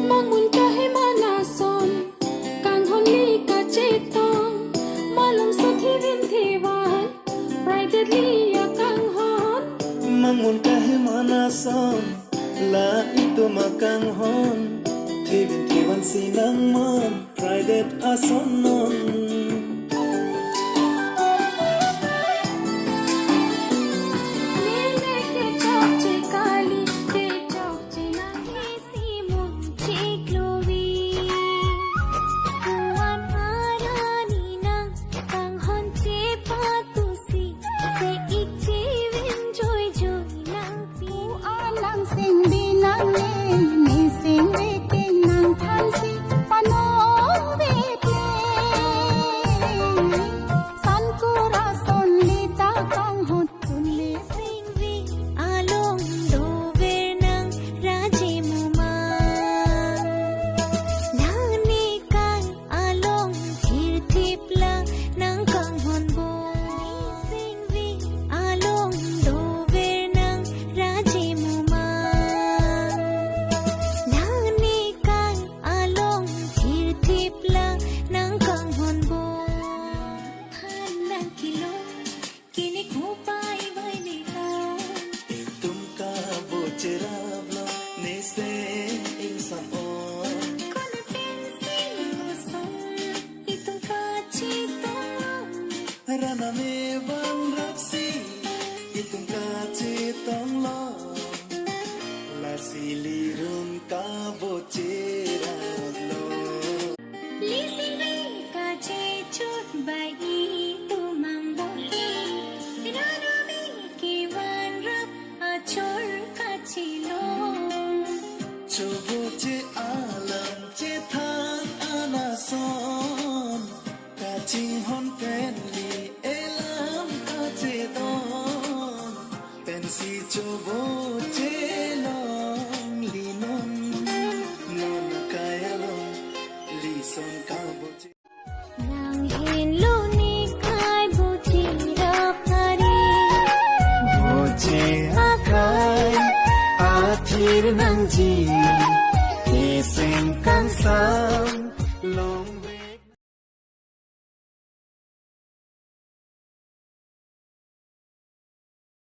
Mangun kahe manason kang holi ka chetong malum sathi rin thiwan privately ya kang hon Mangun kahe manason la itu makang hon thivin thiwan sinang mon private asonon nene ke chok che kali te chok che na si mun che glory kuan harani nang kang hon che patusi se ik che vin joy joy nang pi alang sing binang ni sing we king nang than si pano we tle san kura son li ta kang hot kun le sing vi along do ver nang raje muma nani kai along thir thipla nang kang hon bo sing vi along do ver nang raje muma nani kai along thir thipla nang kang hon bo than nang kilo kini ko pai vai ni ho tumka bocherablo ne se insan on con pensing mo son itong kachitong rana me van rapsi itong kachitong lo la silirun ka bocherablo Lising vi kache chut bai i tu mang bo Pinano vi ki van rap a chor kachilo Choboche alam che thang anason Kaching hon penli elam kache don Pensi choboche long linon Non kaya long lison kaboche Nang hin lo ni kai bo chi ra pari Boche akai athir nang ji Keseng kang sa